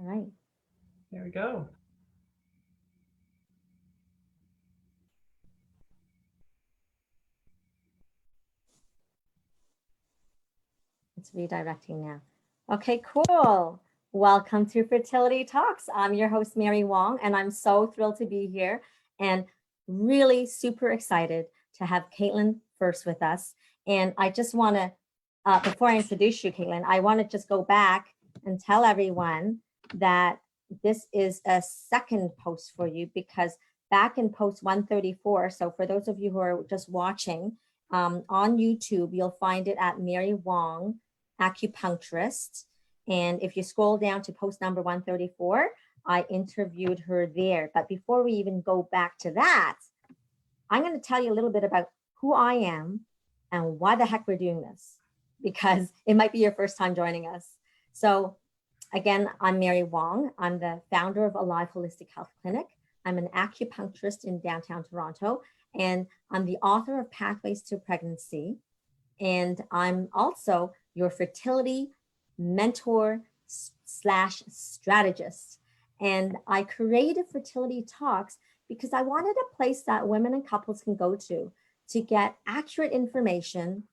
All right. There we go. It's redirecting now. Okay, cool. Welcome to Fertility Talks. I'm your host, Mary Wong, and I'm so thrilled to be here and really super excited to have Kaitlynn Furse with us. And I just want to, before I introduce you, Kaitlynn, I want to just go back and tell everyone that this is a second post for you, because back in post 134, so for those of you who are just watching on YouTube, you'll find it at Mary Wong Acupuncturist. And if you scroll down to post number 134, I interviewed her there. But before we even go back to that, I'm going to tell you a little bit about who I am and why the heck we're doing this, because it might be your first time joining us. So again, I'm Mary Wong. I'm the founder of Alive Holistic Health Clinic. I'm an acupuncturist in downtown Toronto, and I'm the author of Pathways to Pregnancy. And I'm also your fertility mentor slash strategist. And I created Fertility Talks because I wanted a place that women and couples can go to get accurate information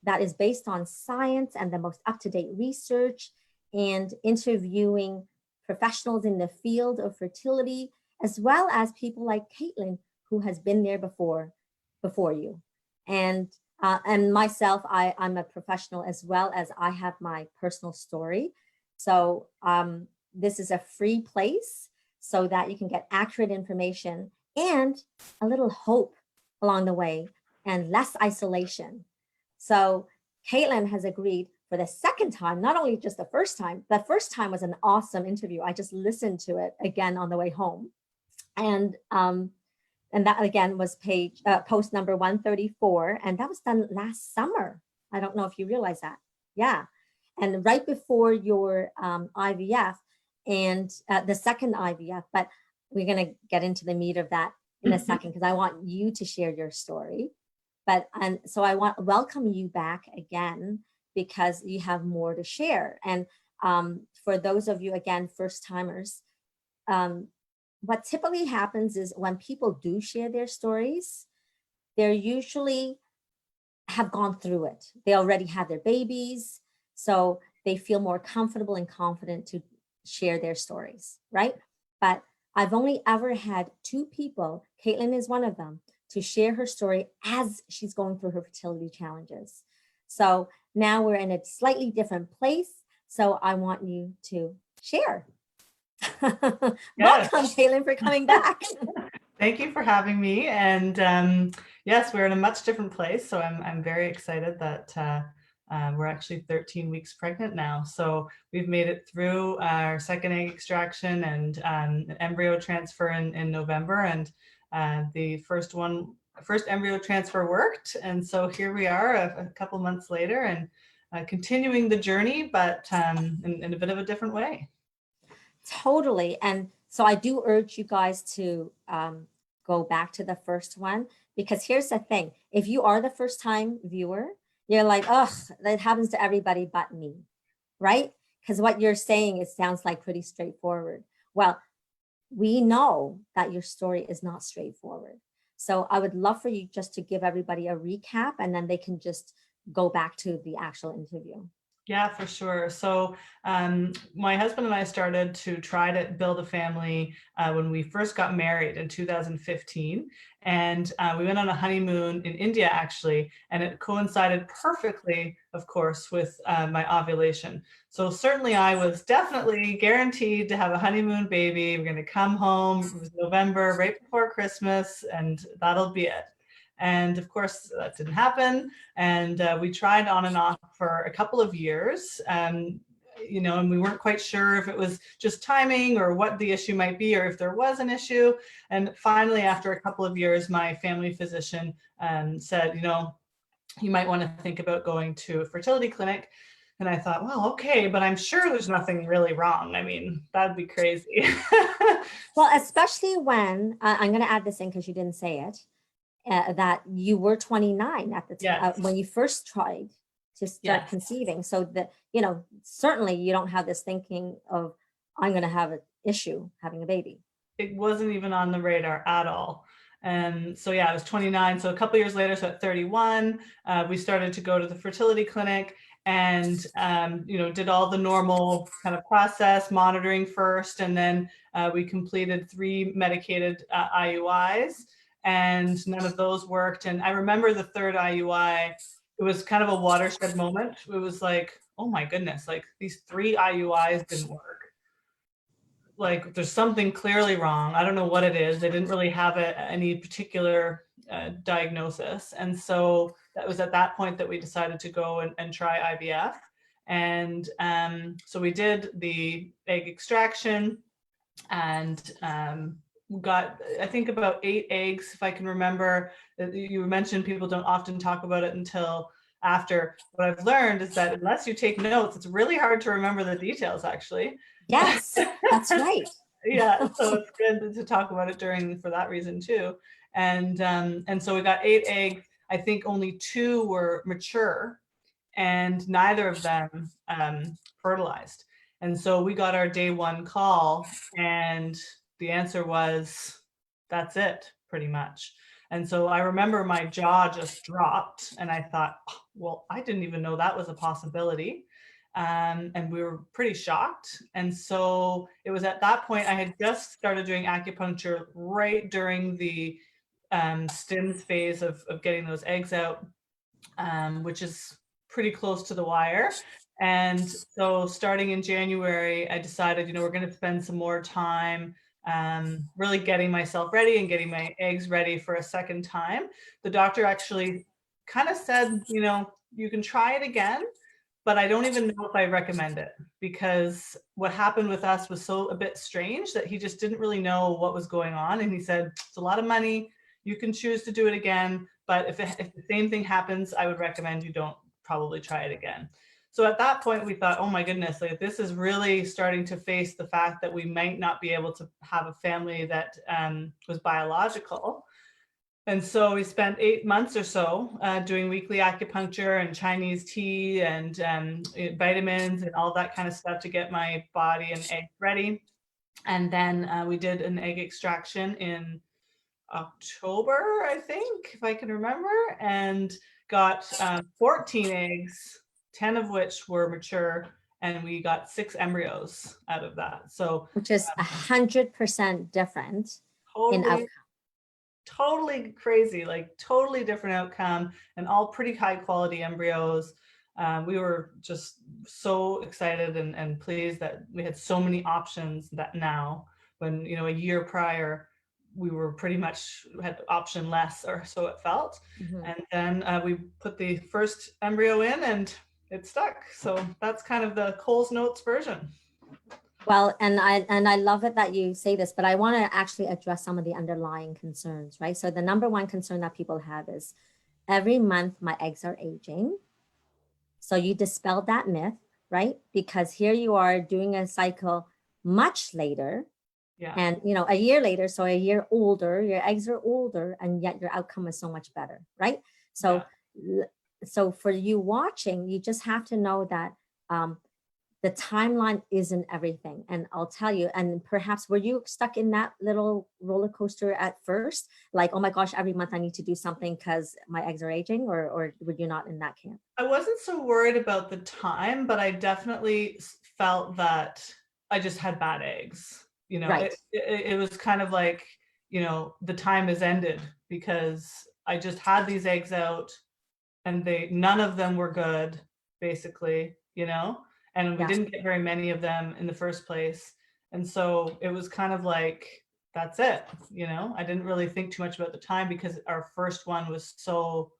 that is based on science and the most up-to-date research, and interviewing professionals in the field of fertility, as well as people like Kaitlynn, who has been there before you. And myself, I'm a professional as well, as I have my personal story. So this is a free place so that you can get accurate information and a little hope along the way and less isolation. So Kaitlynn has agreed for the second time, not only just the first time was an awesome interview. I just listened to it again on the way home. And that again was post number 134. And that was done last summer. I don't know if you realize that. Yeah. And right before your IVF and the second IVF, but we're going to get into the meat of that in a second, because I want you to share your story. And so I want to welcome you back again, because you have more to share. And for those of you, again, first timers, what typically happens is when people do share their stories, they're usually have gone through it. They already have their babies, so they feel more comfortable and confident to share their stories, right? But I've only ever had two people, Kaitlynn is one of them, to share her story as she's going through her fertility challenges. So now we're in a slightly different place. So I want you to share. Welcome, Kaitlynn, for coming back. Thank you for having me. And yes, we're in a much different place. So I'm very excited that we're actually 13 weeks pregnant now. So we've made it through our second egg extraction and embryo transfer in November. And the first embryo transfer worked. And so here we are a couple months later, and continuing the journey, but in a bit of a different way. Totally. And so I do urge you guys to go back to the first one, because here's the thing. If you are the first time viewer, you're like, oh, that happens to everybody but me, right? Because what you're saying, it sounds like pretty straightforward. Well, we know that your story is not straightforward. So I would love for you just to give everybody a recap, and then they can just go back to the actual interview. Yeah, for sure. So my husband and I started to try to build a family when we first got married in 2015. And we went on a honeymoon in India, actually, and it coincided perfectly, of course, with my ovulation. So certainly I was definitely guaranteed to have a honeymoon baby. We're going to come home. It was November, right before Christmas, and that'll be it. And of course, that didn't happen. And we tried on and off for a couple of years, and we weren't quite sure if it was just timing or what the issue might be, or if there was an issue. And finally, after a couple of years, my family physician said, you might want to think about going to a fertility clinic. And I thought, well, okay, but I'm sure there's nothing really wrong. I mean, that'd be crazy. Well, especially when, I'm going to add this in because you didn't say it, that you were 29 at the time when you first tried to start conceiving. So that, certainly you don't have this thinking of, I'm going to have an issue having a baby. It wasn't even on the radar at all. And so, yeah, I was 29. So a couple years later, so at 31, we started to go to the fertility clinic and, did all the normal kind of process, monitoring first. And then we completed 3 medicated IUIs, and none of those worked. And I remember the third IUI, it was kind of a watershed moment. It was like, oh my goodness, like these 3 IUIs didn't work. Like there's something clearly wrong. I don't know what it is. They didn't really have any particular diagnosis. And so that was at that point that we decided to go and try IVF. And so we did the egg extraction and got, I think, about 8 eggs, if I can remember. You mentioned people don't often talk about it until after. What I've learned is that unless you take notes, it's really hard to remember the details, actually. Yes, that's right. Yeah, so it's good to talk about it during for that reason too. And so we got 8 eggs. I think only 2 were mature, and neither of them fertilized. And so we got our day 1 call, and the answer was, that's it, pretty much. And so I remember my jaw just dropped, and I thought, oh, well, I didn't even know that was a possibility. And we were pretty shocked. And so it was at that point I had just started doing acupuncture right during the stims phase of getting those eggs out, which is pretty close to the wire. And so starting in January, I decided, we're going to spend some more time really getting myself ready and getting my eggs ready for a second time. The doctor actually kind of said, you can try it again, but I don't even know if I recommend it, because what happened with us was a bit strange that he just didn't really know what was going on. And he said, it's a lot of money. You can choose to do it again, but if the same thing happens, I would recommend you don't probably try it again. So at that point, we thought, oh my goodness, like this is really starting to face the fact that we might not be able to have a family that was biological. And so we spent 8 months or so doing weekly acupuncture and Chinese tea and vitamins and all that kind of stuff to get my body and eggs ready. And then we did an egg extraction in October, I think, if I can remember, and got 14 eggs, 10 of which were mature, and we got 6 embryos out of that. So which is 100% different in outcome. Totally crazy, like totally different outcome, and all pretty high quality embryos. We were just so excited and pleased that we had so many options that now, when, a year prior, we were pretty much had option less, or so it felt. Mm-hmm. And then we put the first embryo in and it stuck. So that's kind of the Coles Notes version. Well, and I love it that you say this, but I want to actually address some of the underlying concerns, right? So the number one concern that people have is every month my eggs are aging. So you dispelled that myth, right? Because here you are doing a cycle much later. Yeah. And, a year later, so a year older, your eggs are older, and yet your outcome is so much better, right? So, so for you watching, you just have to know that the timeline isn't everything. And I'll tell you, and perhaps were you stuck in that little roller coaster at first? Like, oh my gosh, every month I need to do something because my eggs are aging, or were you not in that camp? I wasn't so worried about the time, but I definitely felt that I just had bad eggs. Right. It was kind of like, the time is ended, because I just had these eggs out and none of them were good, basically, and we didn't get very many of them in the first place. And so it was kind of like, that's it. I didn't really think too much about the time because our first one was so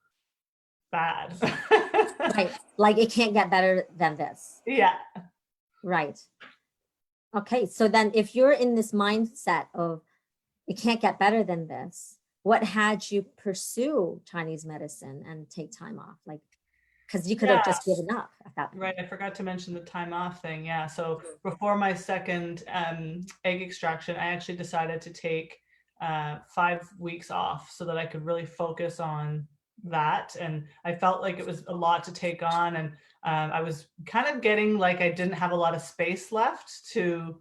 bad. Right. Like it can't get better than this. Yeah. Right. Okay. So then if you're in this mindset of it can't get better than this, what had you pursue Chinese medicine and take time off? Like, because you could have just given up at that point. Right. I forgot to mention the time off thing. Yeah. So before my second egg extraction, I actually decided to take 5 weeks off so that I could really focus on that. And I felt like it was a lot to take on. And I was kind of getting like I didn't have a lot of space left to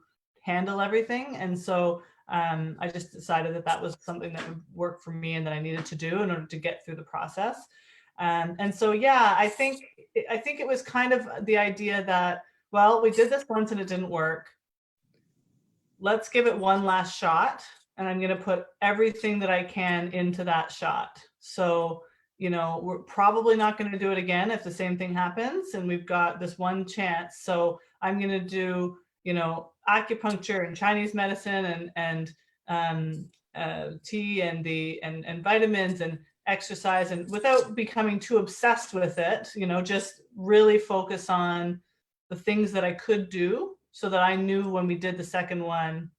handle everything. And so I just decided that that was something that would work for me and that I needed to do in order to get through the process. And so, yeah, I think it was kind of the idea that, well, we did this once and it didn't work. Let's give it one last shot. And I'm going to put everything that I can into that shot. So, we're probably not going to do it again if the same thing happens. And we've got this one chance. So I'm going to do, acupuncture and Chinese medicine and tea and vitamins and exercise, and without becoming too obsessed with it, just really focus on the things that I could do so that I knew when we did the second one,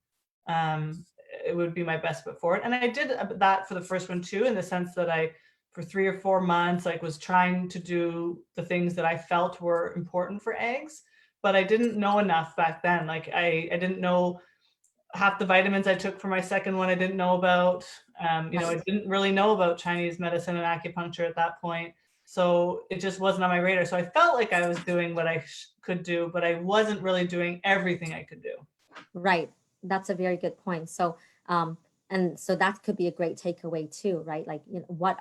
it would be my best foot forward. And I did that for the first one too, in the sense that I, for 3 or 4 months, was trying to do the things that I felt were important for eggs, but I didn't know enough back then. I didn't know half the vitamins I took for my second one. I didn't know about, I didn't really know about Chinese medicine and acupuncture at that point. So it just wasn't on my radar. So I felt like I was doing what I could do, but I wasn't really doing everything I could do. Right. That's a very good point. So, and so that could be a great takeaway too, right? What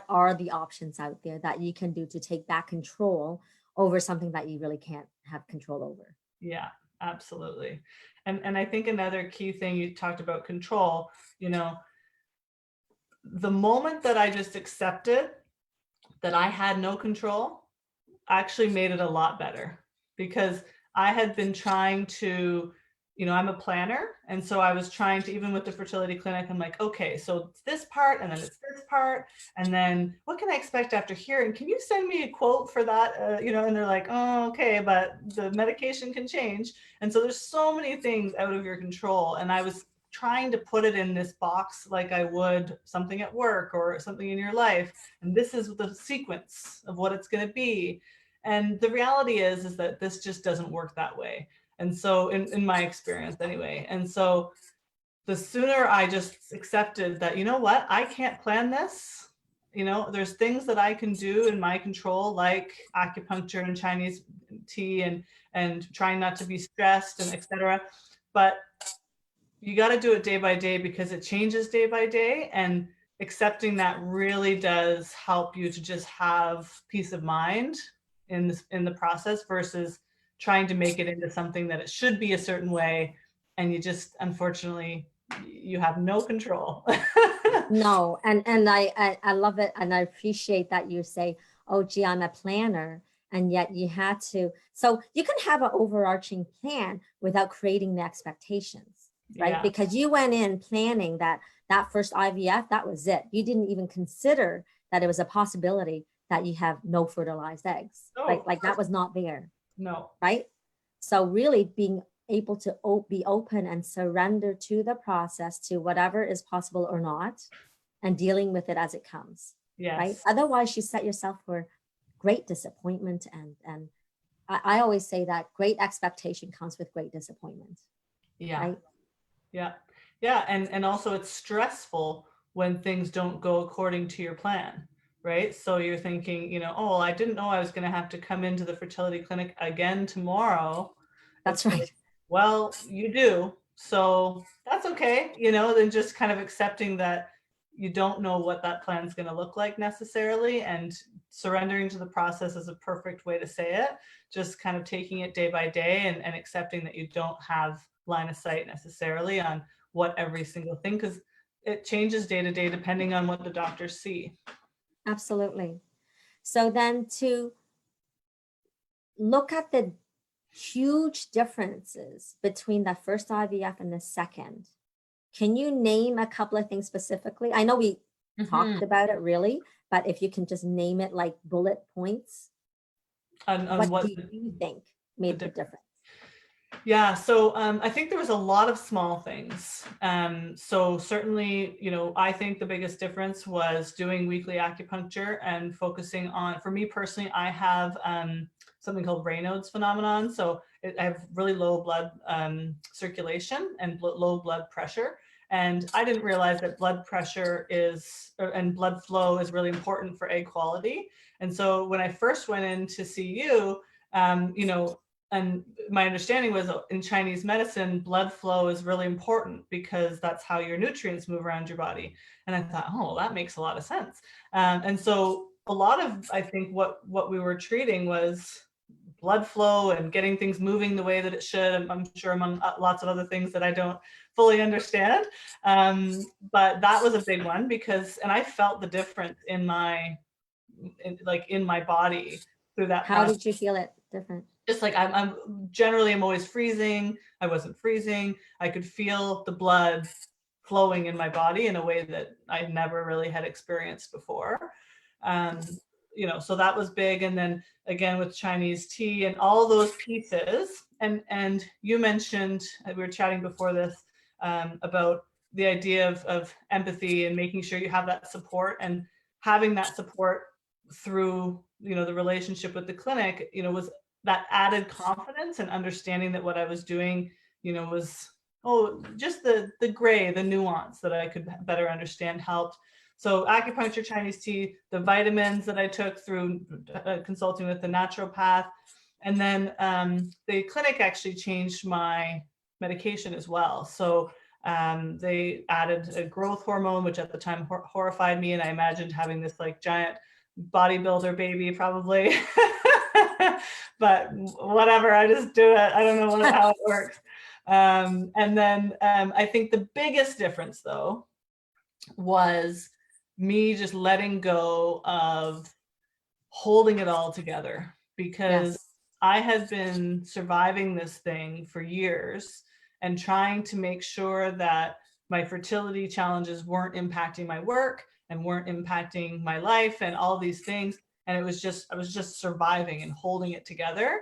are the options out there that you can do to take back control over something that you really can't have control over? Yeah, absolutely. And I think another key thing, you talked about control, the moment that I just accepted that I had no control actually made it a lot better, because I had been trying to, I'm a planner. And so I was trying to, even with the fertility clinic, I'm like, okay, so it's this part, and then it's this part. And then what can I expect after here? And can you send me a quote for that? And they're like, oh, okay, but the medication can change. And so there's so many things out of your control. And I was trying to put it in this box like I would something at work or something in your life. And this is the sequence of what it's going to be. And the reality is that this just doesn't work that way. And so in my experience anyway. And so the sooner I just accepted that, you know what, I can't plan this, there's things that I can do in my control, like acupuncture and Chinese tea and trying not to be stressed and etc. But you got to do it day by day, because it changes day by day. And accepting that really does help you to just have peace of mind in the process, versus trying to make it into something that it should be a certain way, and you just, unfortunately, you have no control. No, and I love it, and I appreciate that you say, oh gee, I'm a planner, and yet you had to. So you can have an overarching plan without creating the expectations, right? Yeah. Because you went in planning that first IVF, that was it. You didn't even consider that it was a possibility that you have no fertilized eggs. Oh, Like that was not there. No. Right. So really being able to be open and surrender to the process, to whatever is possible or not, and dealing with it as it comes. Yes. Right. Otherwise you set yourself for great disappointment. And I always say that great expectation comes with great disappointment. Yeah. Right. Yeah. Yeah. And also it's stressful when things don't go according to your plan. Right. So you're thinking, oh, I didn't know I was going to have to come into the fertility clinic again tomorrow. That's It's right. like, well, you do. So that's okay. Then just kind of accepting that you don't know what that plan is going to look like necessarily, and surrendering to the process is a perfect way to say it. Just kind of taking it day by day and accepting that you don't have line of sight necessarily on what every single thing, because it changes day to day depending on what the doctors see. Absolutely. So then to look at the huge differences between the first IVF and the second, can you name a couple of things specifically? I know we talked about it really, but if you can just name it like bullet points, what do you think made the difference? Yeah, so I think there was a lot of small things. So certainly, I think the biggest difference was doing weekly acupuncture and focusing on, for me personally, I have something called Raynaud's phenomenon. So I have really low blood circulation and low blood pressure. And I didn't realize that blood pressure and blood flow is really important for egg quality. And so when I first went in to see you, and my understanding was in Chinese medicine, blood flow is really important because that's how your nutrients move around your body. And I thought, oh, well, that makes a lot of sense. And so a lot of, I think what we were treating was blood flow and getting things moving the way that it should. I'm sure among lots of other things that I don't fully understand. But that was a big one because, and I felt the difference in my body through that How process. did you feel it different? Just like I'm generally, I'm always freezing. I wasn't freezing. I could feel the blood flowing in my body in a way that I never really had experienced before. So that was big. And then again with Chinese tea and all those pieces. And you mentioned, we were chatting before this about the idea of empathy and making sure you have that support, and having that support through the relationship with the clinic was that added confidence and understanding that what I was doing was just the gray, the nuance that I could better understand helped. So acupuncture, Chinese tea, the vitamins that I took through consulting with the naturopath, and then the clinic actually changed my medication as well. So they added a growth hormone, which at the time horrified me, and I imagined having this like giant bodybuilder baby probably. But whatever, I just do it. I don't know how it works. And then I think the biggest difference though was me just letting go of holding it all together, because I had been surviving this thing for years and trying to make sure that my fertility challenges weren't impacting my work and weren't impacting my life and all these things. And I was just surviving and holding it together.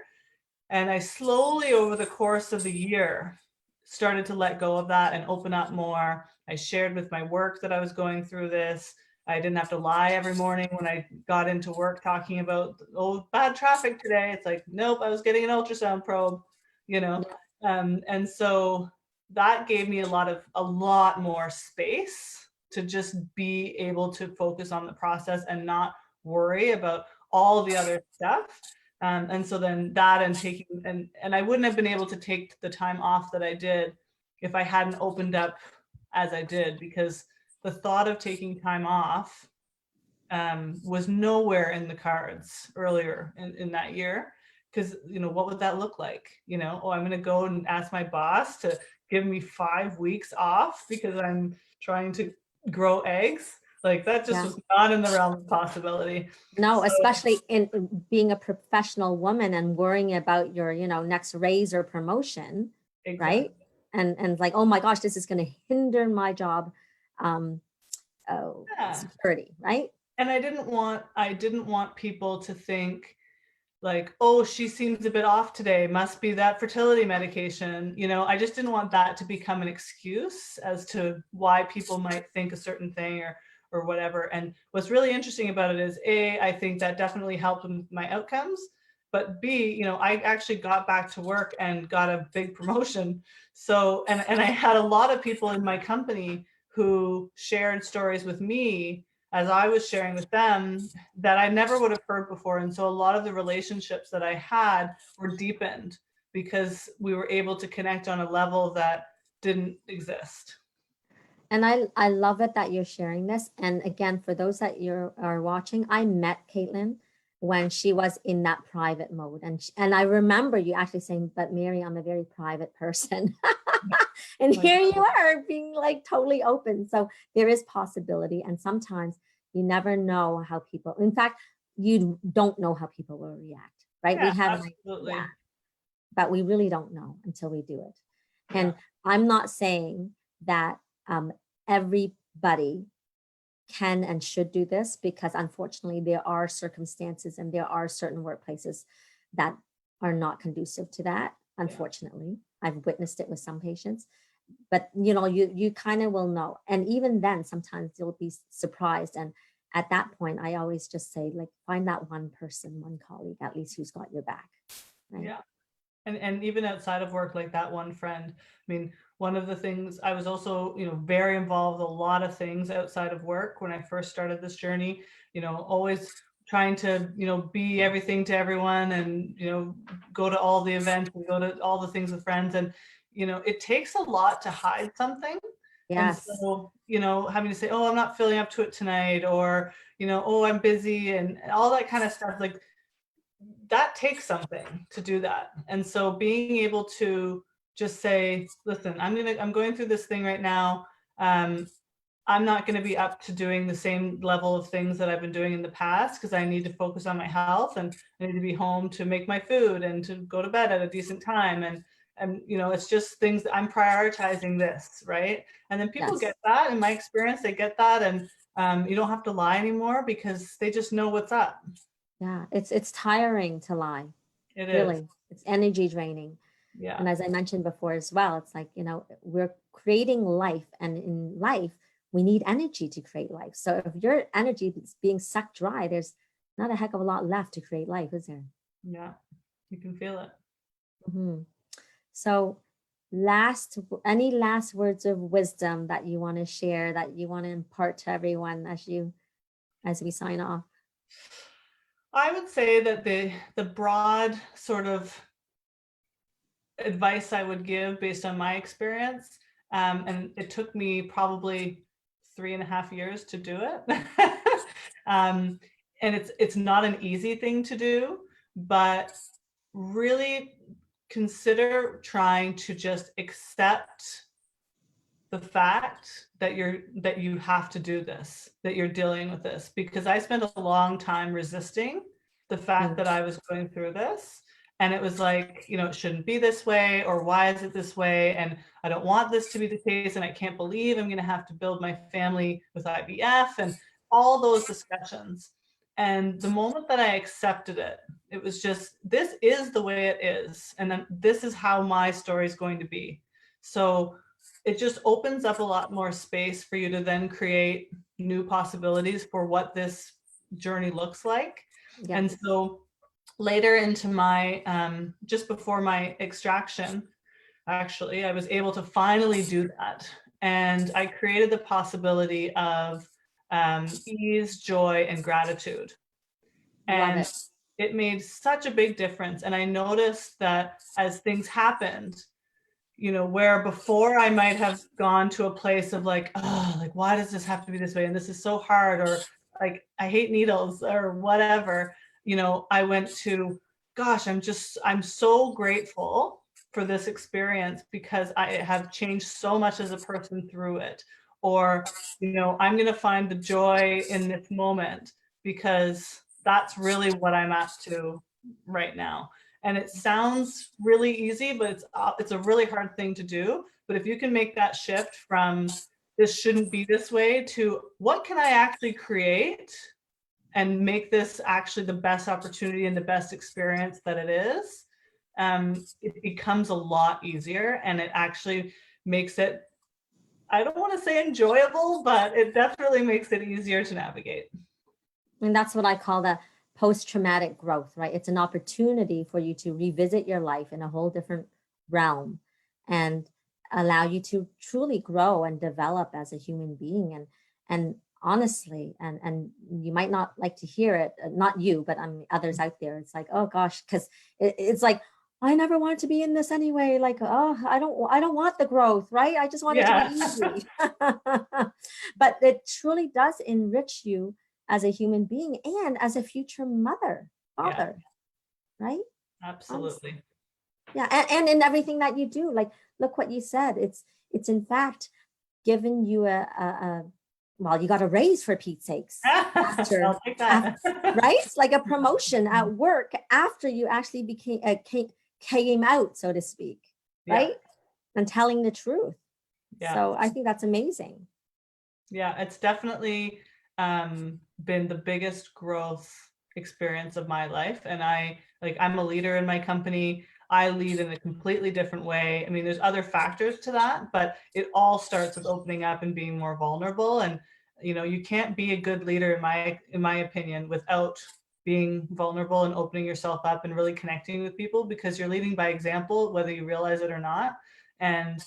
And I slowly over the course of the year started to let go of that and open up more. I shared with my work that I was going through this. I didn't have to lie every morning when I got into work talking about, oh, bad traffic today. It's like, nope, I was getting an ultrasound probe, and so that gave me a lot more space to just be able to focus on the process and not worry about all the other stuff. And so then that and taking, and I wouldn't have been able to take the time off that I did if I hadn't opened up as I did, because the thought of taking time off was nowhere in the cards earlier in that year. Because, what would that look like? I'm going to go and ask my boss to give me 5 weeks off because I'm trying to grow eggs. Like that just was not in the realm of possibility. No, especially in being a professional woman and worrying about your, next raise or promotion, exactly. right? And like, oh my gosh, this is going to hinder my job security, right? And I didn't want people to think like, oh, she seems a bit off today, must be that fertility medication. I just didn't want that to become an excuse as to why people might think a certain thing or whatever. And what's really interesting about it is A, I think that definitely helped with my outcomes, but B, I actually got back to work and got a big promotion. So, and I had a lot of people in my company who shared stories with me as I was sharing with them that I never would have heard before. And so a lot of the relationships that I had were deepened because we were able to connect on a level that didn't exist. And I love it that you're sharing this. And again, for those that are watching, I met Kaitlynn when she was in that private mode. And I remember you actually saying, but Mary, I'm a very private person. And here you are being like totally open. So there is possibility. And sometimes you never know how people, in fact, you don't know how people will react, right? Yeah, we have absolutely. an idea, but we really don't know until we do it. And I'm not saying that everybody can and should do this, because unfortunately there are circumstances and there are certain workplaces that are not conducive to that. Unfortunately, I've witnessed it with some patients, but you kind of will know. And even then, sometimes you'll be surprised. And at that point, I always just say, like, find that one person, one colleague, at least, who's got your back. Right? Yeah. And even outside of work, like that one friend, I mean, one of the things I was also, very involved with a lot of things outside of work when I first started this journey, always trying to, be everything to everyone and, go to all the events and go to all the things with friends. And, it takes a lot to hide something. And Yes. so, having to say, oh, I'm not feeling up to it tonight, or, oh, I'm busy, and all that kind of stuff, like that takes something to do that. And so being able to just say, listen, I'm going through this thing right now. I'm not going to be up to doing the same level of things that I've been doing in the past, because I need to focus on my health, and I need to be home to make my food and to go to bed at a decent time. And it's just things that I'm prioritizing this, right? And then people Yes. get that. In my experience, they get that, and you don't have to lie anymore because they just know what's up. Yeah. It's tiring to lie. It is. Really. It's energy draining. Yeah. And as I mentioned before as well, it's like, we're creating life, and in life, we need energy to create life. So if your energy is being sucked dry, there's not a heck of a lot left to create life, is there? Yeah. You can feel it. Mm-hmm. So any last words of wisdom that you want to share, that you want to impart to everyone as we sign off? I would say that the broad sort of advice I would give based on my experience, and it took me probably 3.5 years to do it. And it's not an easy thing to do, but really consider trying to just accept the fact that you have to do this, that you're dealing with this, because I spent a long time resisting the fact that I was going through this. And it was like, it shouldn't be this way, or why is it this way? And I don't want this to be the case. And I can't believe I'm going to have to build my family with IVF, and all those discussions. And the moment that I accepted it, it was just, this is the way it is. And then this is how my story is going to be. So it just opens up a lot more space for you to then create new possibilities for what this journey looks like. Yes. And so later into my, just before my extraction, actually, I was able to finally do that. And I created the possibility of ease, joy, and gratitude. And it made such a big difference. And I noticed that as things happened, where before I might have gone to a place of like, oh, like, why does this have to be this way? And this is so hard, or like, I hate needles or whatever. I went to, gosh, I'm so grateful for this experience because I have changed so much as a person through it. Or, I'm going to find the joy in this moment because that's really what I'm asked to right now. And it sounds really easy, but it's a really hard thing to do. But if you can make that shift from this shouldn't be this way to what can I actually create and make this actually the best opportunity and the best experience that it is, it becomes a lot easier, and it actually makes it, I don't want to say enjoyable, but it definitely makes it easier to navigate. And that's what I call the post-traumatic growth, right? It's an opportunity for you to revisit your life in a whole different realm and allow you to truly grow and develop as a human being. And honestly, and you might not like to hear it, not you, but others out there, it's like, oh gosh, because it's like, I never wanted to be in this anyway. Like, oh, I don't want the growth, right? I just want it to be easy. But it truly does enrich you as a human being and as a future father, right? Absolutely. Honestly. Yeah, and in everything that you do, like, look what you said. It's in fact given you well, you got a raise, for Pete's sakes. I'll take that. Right? Like a promotion at work after you actually came out, so to speak, right? And telling the truth. Yeah. So I think that's amazing. Yeah, it's definitely been the biggest growth experience of my life. And I'm a leader in my company. I lead in a completely different way. I mean, there's other factors to that, but it all starts with opening up and being more vulnerable. And, you can't be a good leader, in my opinion, without being vulnerable and opening yourself up and really connecting with people, because you're leading by example, whether you realize it or not. And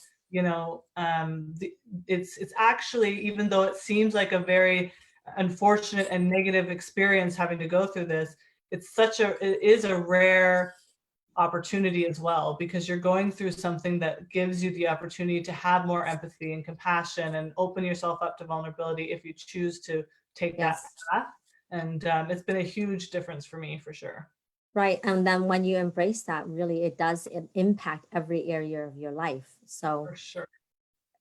it's actually, even though it seems like a very unfortunate and negative experience having to go through this, it is a rare opportunity as well, because you're going through something that gives you the opportunity to have more empathy and compassion and open yourself up to vulnerability if you choose to take that path. And it's been a huge difference for me, for sure. Right. And then when you embrace that, really, it does impact every area of your life. So For sure.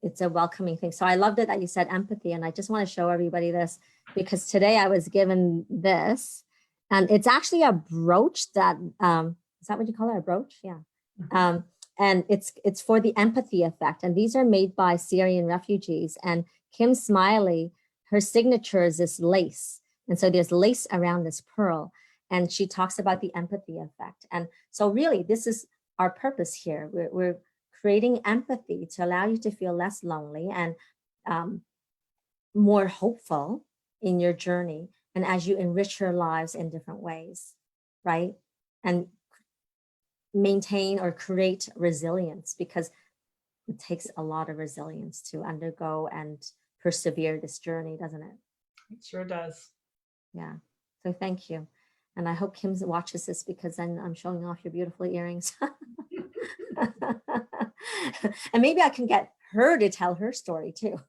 it's a welcoming thing. So I loved it that you said empathy. And I just want to show everybody this, because today I was given this, and it's actually a brooch that, is that what you call it? A brooch? Yeah. And it's for the empathy effect. And these are made by Syrian refugees. And Kim Smiley, her signature is this lace. And so there's lace around this pearl. And she talks about the empathy effect. And so really, this is our purpose here. We're creating empathy to allow you to feel less lonely and more hopeful in your journey. And as you enrich your lives in different ways, right? And maintain or create resilience, because it takes a lot of resilience to undergo and persevere this journey, doesn't it? It sure does. Yeah. So thank you. And I hope Kim watches this, because then I'm showing off your beautiful earrings. And maybe I can get her to tell her story too.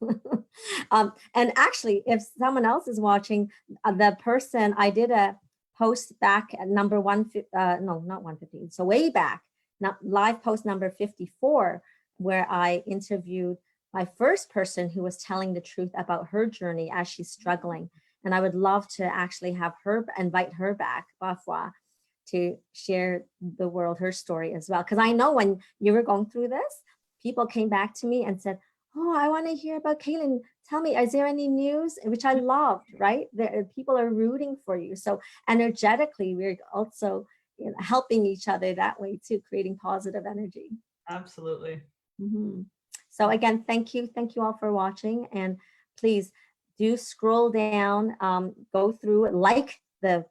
And actually, if someone else is watching, the person, I did a post back at number no, not 150. So way back, live post number 54, where I interviewed my first person who was telling the truth about her journey as she's struggling. And I would love to actually have her, invite her back, Bafwa, to share the world her story as well. Because I know when you were going through this, people came back to me and said, oh, I want to hear about Kaitlynn. Tell me, is there any news? Which I loved, right? People are rooting for you. So energetically, we're also helping each other that way too, creating positive energy. Absolutely. Mm-hmm. So again, thank you. Thank you all for watching. And please do scroll down, go through, like the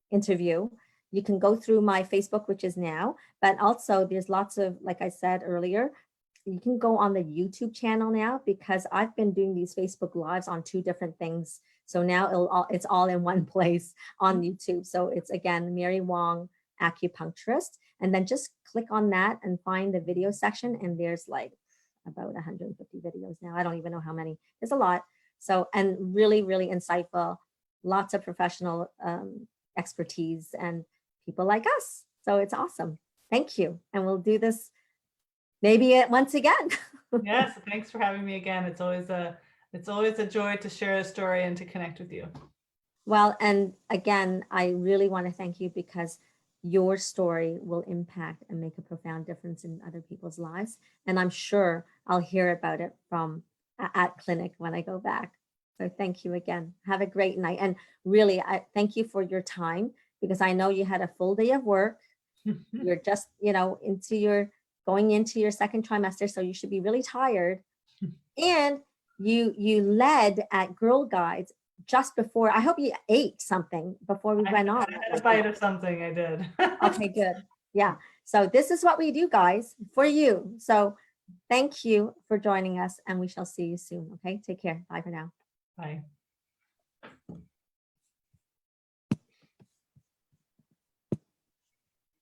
interview. You can go through my Facebook, which is now, but also there's lots of, like I said earlier, you can go on the YouTube channel now, because I've been doing these Facebook Lives on 2 different things. So now it's all in one place on YouTube. So it's, again, Mary Wong, acupuncturist. And then just click on that and find the video section. And there's like about 150 videos now. I don't even know how many. There's a lot. So, and really, really insightful, lots of professional expertise and people like us. So it's awesome. Thank you. And we'll do this maybe once again. Yes, thanks for having me again. It's always a joy to share a story and to connect with you. Well, and again, I really want to thank you, because your story will impact and make a profound difference in other people's lives. And I'm sure I'll hear about it from at clinic when I go back. So thank you again. Have a great night. And really, I thank you for your time, because I know you had a full day of work. You're just, going into your second trimester, so you should be really tired. And you led at Girl Guides just before. I hope you ate something before we went on. I had a bite of something, I did. Okay, good. Yeah. So this is what we do, guys, for you. So thank you for joining us, and we shall see you soon. Okay, take care. Bye for now. Bye.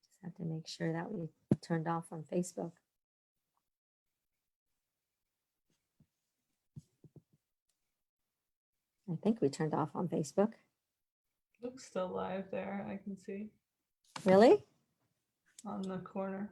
Just have to make sure that we turned off on Facebook. I think we turned off on Facebook. Looks still live there, I can see. Really? On the corner.